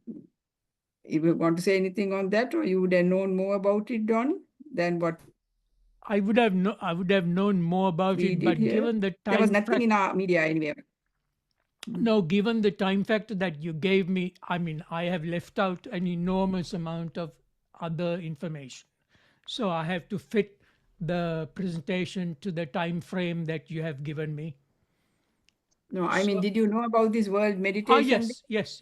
Speaker 1: if you want to say anything on that, or you would have known more about it, Don, than what
Speaker 2: I would have known more about
Speaker 1: we
Speaker 2: it,
Speaker 1: did
Speaker 2: but
Speaker 1: here?
Speaker 2: given the
Speaker 1: There was
Speaker 2: time
Speaker 1: nothing in our media anyway.
Speaker 2: no, given the time factor that you gave me, I mean, I have left out an enormous amount of other information. So I have to fit the presentation to the time frame that you have given me.
Speaker 1: No, I mean, did you know about this World Meditation Day?
Speaker 2: Yes.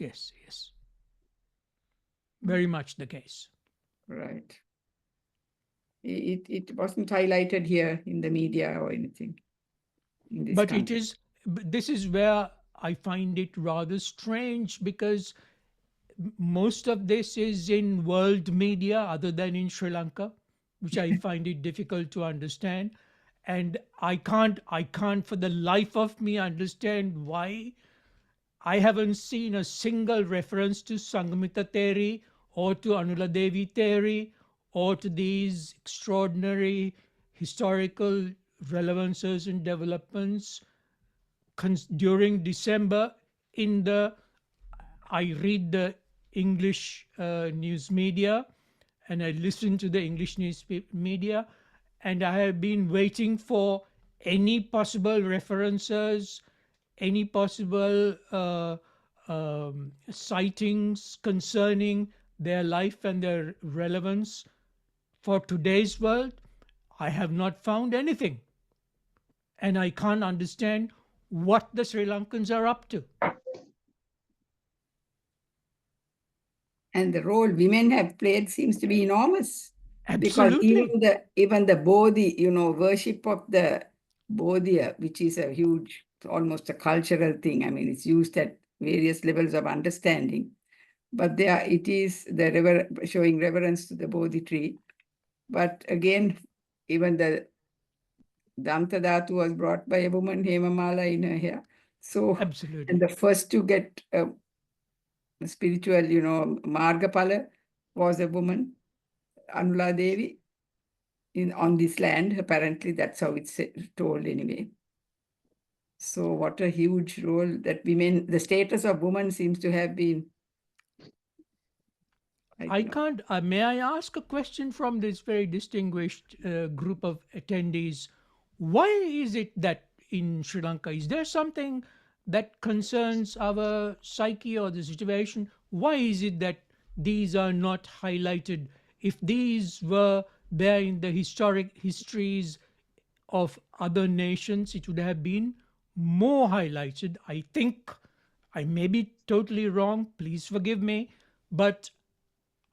Speaker 2: Very much the case.
Speaker 1: Right. It wasn't highlighted here in the media or anything. In this
Speaker 2: But
Speaker 1: country.
Speaker 2: this is where I find it rather strange, because most of this is in world media other than in Sri Lanka, which I find it difficult to understand. And I can't for the life of me understand why I haven't seen a single reference to Sangamitta Theri or to Anuladevi Theri or to these extraordinary historical relevances and developments during December. I read the English news media, and I listen to the English news media, and I have been waiting for any possible references, any possible sightings concerning their life and their relevance for today's world. I have not found anything. And I can't understand what the Sri Lankans are up to.
Speaker 1: And the role women have played seems to be enormous. Because
Speaker 2: Absolutely.
Speaker 1: even the Bodhi, worship of the Bodhi, which is a huge, almost a cultural thing. I mean, it's used at various levels of understanding. But there it is showing reverence to the Bodhi tree. But again, even the Dantadhatu was brought by a woman, Hemamala, in her hair. So,
Speaker 2: Absolutely.
Speaker 1: and the first to get spiritual, Margapala was a woman, Anula Devi, on this land. Apparently, that's how it's told anyway. So, what a huge role that women, the status of women seems to have been.
Speaker 2: I can't. May I ask a question from this very distinguished group of attendees? Why is it that in Sri Lanka, is there something that concerns our psyche or the situation? Why is it that these are not highlighted? If these were there in the histories of other nations, it would have been more highlighted. I think I may be totally wrong. Please forgive me. But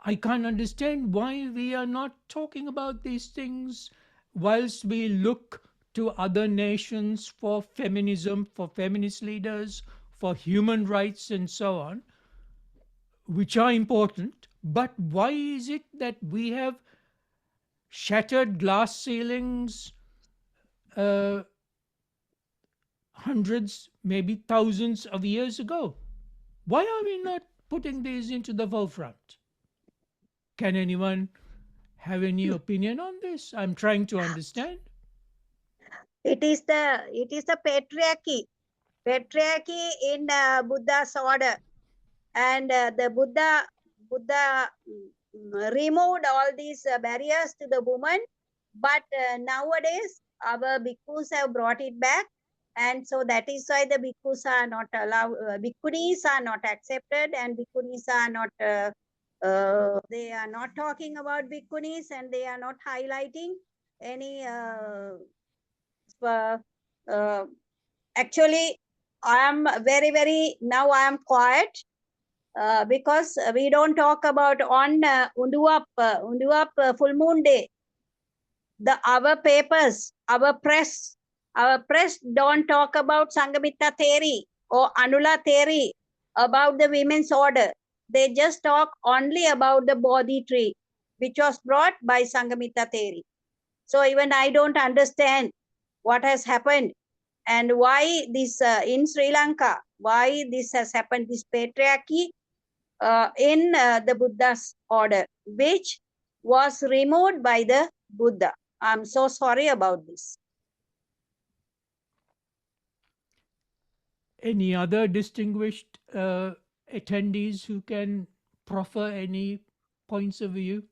Speaker 2: I can't understand why we are not talking about these things whilst we look to other nations for feminism, for feminist leaders, for human rights, and so on, which are important. But why is it that we have shattered glass ceilings hundreds, maybe thousands of years ago? Why are we not putting these into the forefront? Can anyone have any opinion on this? I'm trying to understand.
Speaker 3: It is the patriarchy in Buddha's order, and the Buddha removed all these barriers to the woman, but nowadays our bhikkhus have brought it back, And so that is why the bhikkhus are not allowed, bhikkhunis are not accepted, and bhikkhunis are not, they are not talking about bhikkhunis, and they are not highlighting any, actually, I am now I am quiet, because we don't talk about on Unduap full moon day. Our papers, our press don't talk about Sangamitta Theri or Anula Theri about the women's order. They just talk only about the Bodhi tree, which was brought by Sangamitta Theri. So even I don't understand what has happened and why this in Sri Lanka, why this has happened, this patriarchy in the Buddha's order, which was removed by the Buddha. I'm so sorry about this.
Speaker 2: Any other distinguished attendees who can proffer any points of view?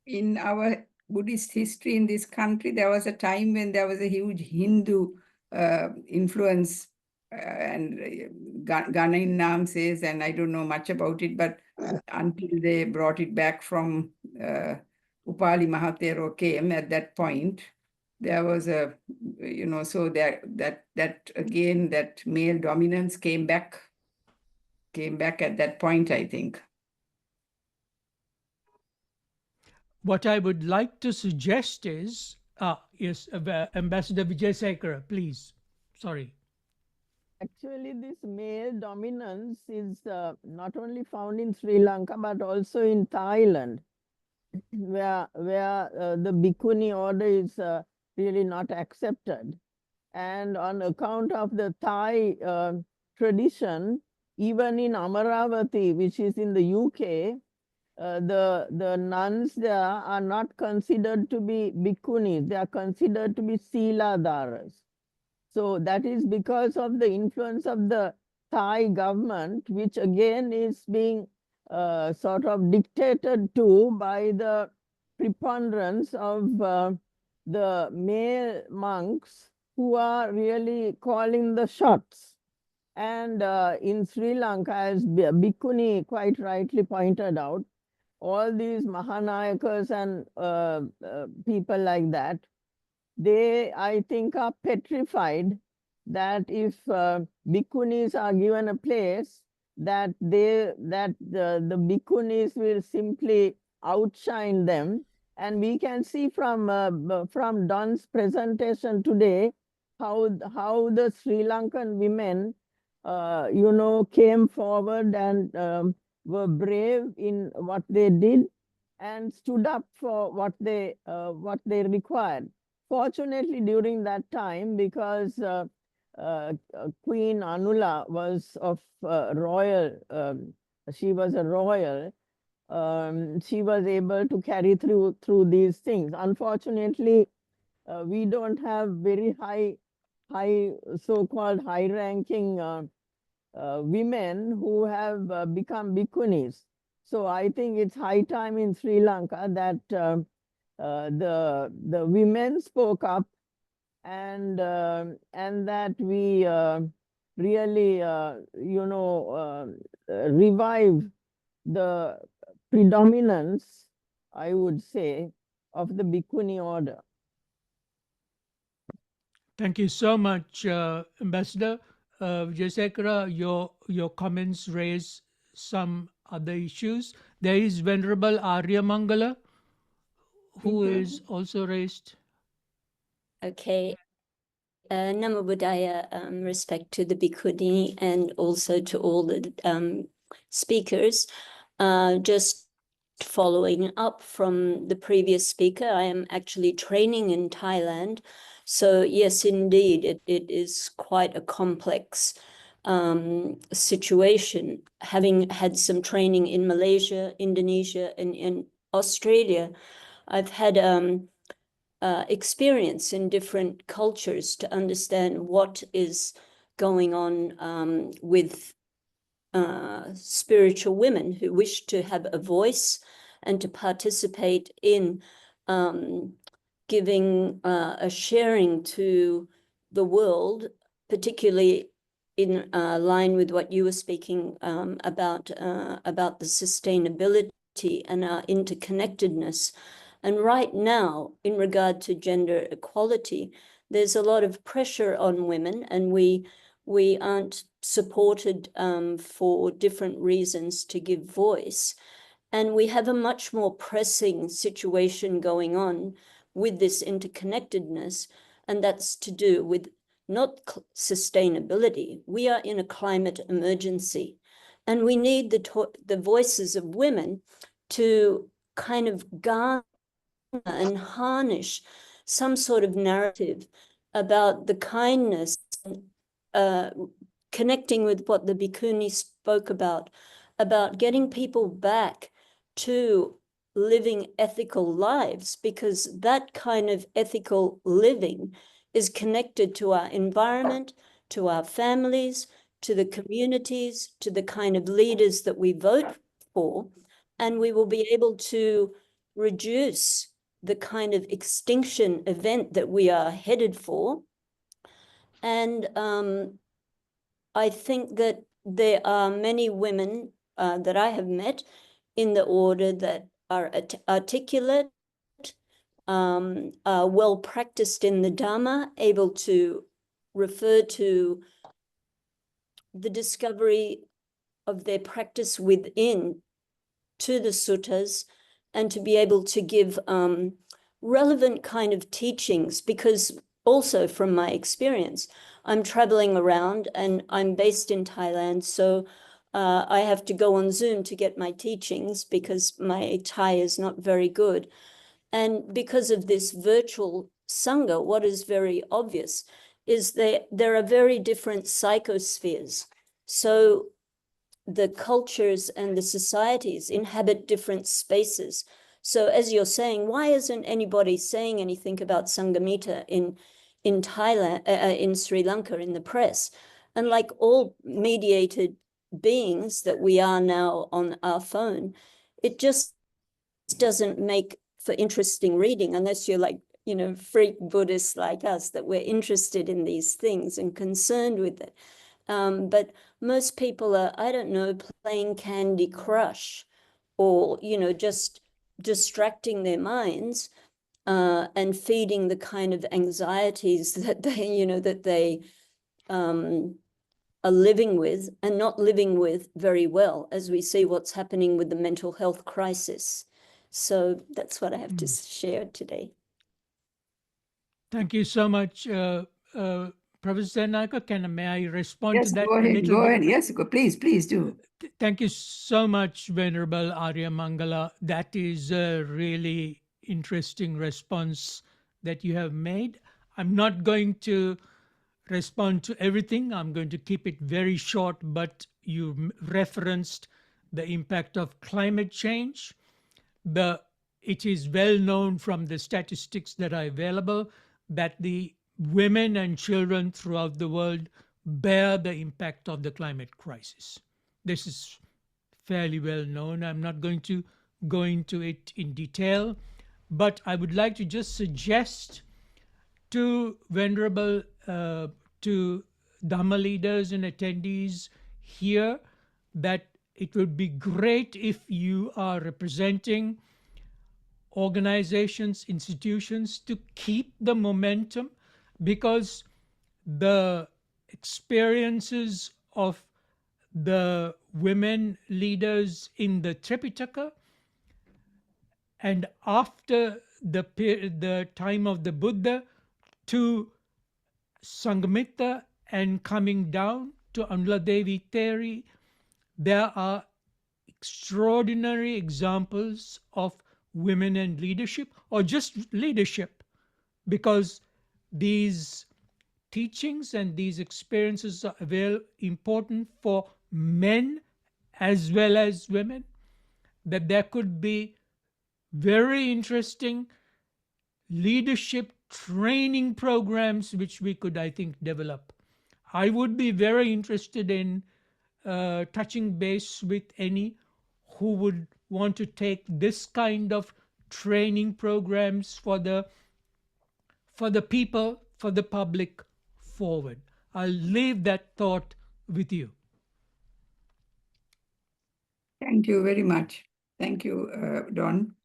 Speaker 1: In our Buddhist history in this country, there was a time when there was a huge Hindu influence, and Ganain Nam says, and I don't know much about it, but until they brought it back from Upali Mahatero came at that point, there was a, so that again, that male dominance came back at that point, I think.
Speaker 2: What I would like to suggest is, yes, Ambassador Vijayasekara, please. Sorry.
Speaker 5: Actually, this male dominance is not only found in Sri Lanka, but also in Thailand, where the Bhikkhuni order is really not accepted. And on account of the Thai tradition, even in Amaravati, which is in the UK, the nuns there are not considered to be bhikkhunis. They are considered to be siladaras. So that is because of the influence of the Thai government, which again is being sort of dictated to by the preponderance of the male monks who are really calling the shots. And in Sri Lanka, as Bhikkhuni quite rightly pointed out, all these Mahanayakas and people like that, they, I think, are petrified that if bhikkhunis are given a place, that the bhikkhunis will simply outshine them. And we can see from Don's presentation today how the Sri Lankan women, came forward and were brave in what they did and stood up for what they required. Fortunately, during that time, because Queen Anula was of royal, she was a royal, she was able to carry through these things. Unfortunately, we don't have very high so-called high-ranking women who have become bhikkhunis. So I think it's high time in Sri Lanka that the women spoke up, and that we really revive the predominance, I would say, of the Bhikkhuni order.
Speaker 2: Thank you so much, Ambassador. Vijayasekara, your comments raise some other issues. There is Venerable Arya Mangala, who is also raised.
Speaker 6: Okay. Namo Buddhaya, respect to the Bhikkhuni and also to all the speakers. Just following up from the previous speaker, I am actually training in Thailand. So yes, indeed, it is quite a complex situation. Having had some training in Malaysia, Indonesia, and in Australia, I've had experience in different cultures to understand what is going on with spiritual women who wish to have a voice and to participate in giving a sharing to the world, particularly in line with what you were speaking about the sustainability and our interconnectedness. And right now, in regard to gender equality, there's a lot of pressure on women, and we aren't supported for different reasons to give voice. And we have a much more pressing situation going on with this interconnectedness, and that's to do with not sustainability. We are in a climate emergency, and we need the voices of women to kind of garner and harness some sort of narrative about the kindness, connecting with what the Bhikkhuni spoke about getting people back to living ethical lives, because that kind of ethical living is connected to our environment, to our families, to the communities, to the kind of leaders that we vote for, and we will be able to reduce the kind of extinction event that we are headed for. And I think that there are many women that I have met in the order that are articulate, are well practiced in the Dharma, able to refer to the discovery of their practice within to the suttas, and to be able to give relevant kind of teachings, because also from my experience, I'm traveling around and I'm based in Thailand, so I have to go on Zoom to get my teachings because my Thai is not very good. And because of this virtual Sangha, what is very obvious is that there are very different psychospheres. So the cultures and the societies inhabit different spaces. So as you're saying, why isn't anybody saying anything about Sangamitta in Thailand, in Sri Lanka, in the press? And like all mediated beings that we are now on our phone, it just doesn't make for interesting reading unless you're like, freak Buddhists like us, that we're interested in these things and concerned with it. But most people are, I don't know, playing Candy Crush, or, just distracting their minds and feeding the kind of anxieties that they are living with, and not living with very well, as we see what's happening with the mental health crisis. So that's what I have to share today.
Speaker 2: Thank you so much, Professor Naika. May I respond
Speaker 1: Yes,
Speaker 2: to that
Speaker 1: go
Speaker 2: a
Speaker 1: ahead.
Speaker 2: little
Speaker 1: Go
Speaker 2: bit?
Speaker 1: ahead. Yes, please do.
Speaker 2: Thank you so much, Venerable Arya Mangala. That is a really interesting response that you have made. I'm not going to respond to everything. I'm going to keep it very short, but you referenced the impact of climate change. It is well known from the statistics that are available that the women and children throughout the world bear the impact of the climate crisis. This is fairly well known. I'm not going to go into it in detail, but I would like to just suggest to venerable, to Dhamma leaders and attendees here, that it would be great if you are representing organizations, institutions, to keep the momentum, because the experiences of the women leaders in the Tripitaka and after the time of the Buddha to Sangamitta and coming down to Anuladevi Theri, there are extraordinary examples of women and leadership, or just leadership, because these teachings and these experiences are very important for men as well as women, that there could be very interesting leadership training programs which we could, I think, develop. I would be very interested in touching base with any who would want to take this kind of training programs for the for the people, for the public forward. I'll leave that thought with you.
Speaker 1: Thank you very much. Thank you, Don.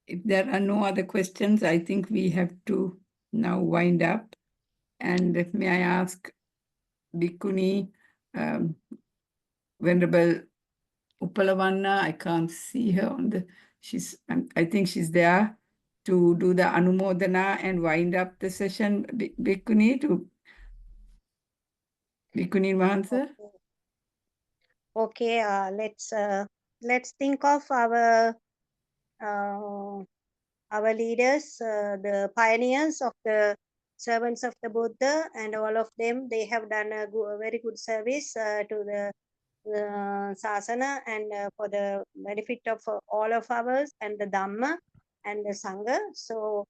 Speaker 1: If there are no other questions, I think we have to now wind up. And may I ask Bhikkhuni, Venerable Uppalavanna, I can't see her on the, I think she's there to do the Anumodana and wind up the session. Bhikkhuni, Bhikkhuni Mahansa.
Speaker 3: Okay, let's think of our leaders, the pioneers of the servants of the Buddha, and all of them. They have done a very good service to the sasana and for the benefit of all of ours and the Dhamma and the Sangha. So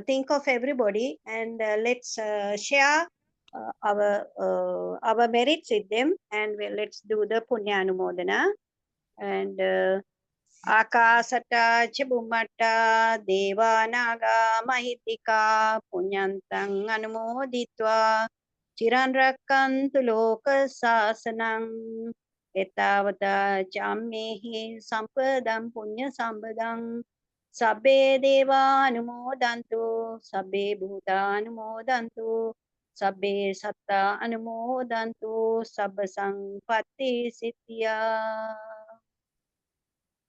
Speaker 3: think of everybody and let's share our merits with them, and let's do the Punya Anumodana. And Akasata Chibumatta Deva Naga Mahitika Punyantang Anumoditva Chiran Rakantu Loka Sasanang Etavata Chammehi Sampadam Punya Sambadang Sabbe Deva Anumodantu Sabbe Bhuta Anumodantu Sabbe Satta Anumodantu Sabba Sangpatti Sitya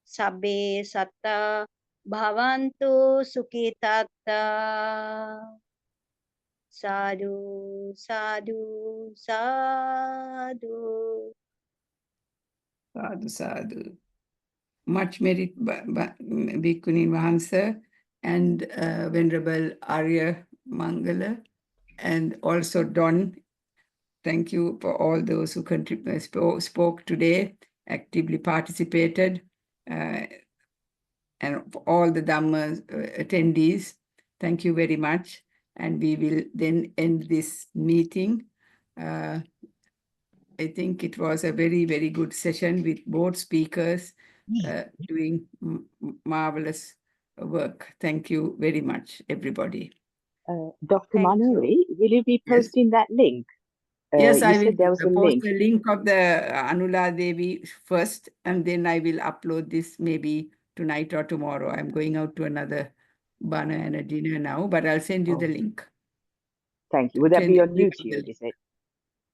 Speaker 3: Sabbe Satta Bhavantu Sukhitatta. Sadhu, sadhu, sadhu.
Speaker 1: Sadhu, sadhu. Much merit, Bhikkhuni Mahansa and Venerable Arya Mangala, and also Don. Thank you for all those who spoke today, actively participated, and for all the Dhamma attendees. Thank you very much. And we will then end this meeting. I think it was a very, very good session with both speakers doing marvelous work. Thank you very much, everybody.
Speaker 7: Dr.
Speaker 3: Thank you.
Speaker 7: Manuri, will you be
Speaker 1: Yes.
Speaker 7: posting that link?
Speaker 1: Yes,
Speaker 7: you
Speaker 1: I
Speaker 7: said
Speaker 1: will
Speaker 7: there was a
Speaker 1: post
Speaker 7: link.
Speaker 1: the link of the Anula Devi first, and then I will upload this maybe tonight or tomorrow. I'm going out to another bana and a dinner now, but I'll send you the link.
Speaker 7: Thank you. Will that
Speaker 1: Send
Speaker 7: be on
Speaker 1: everybody the
Speaker 7: YouTube,
Speaker 1: link.
Speaker 7: is it?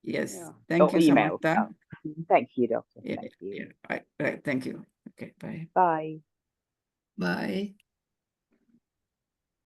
Speaker 1: Yes.
Speaker 3: Yeah.
Speaker 1: Thank
Speaker 7: Or
Speaker 1: you,
Speaker 7: email?
Speaker 1: Samantha.
Speaker 7: Oh, thank you, Doctor.
Speaker 1: Yeah,
Speaker 7: Thank you.
Speaker 1: yeah. Right. Thank you. Okay, bye.
Speaker 7: Bye.
Speaker 1: Bye.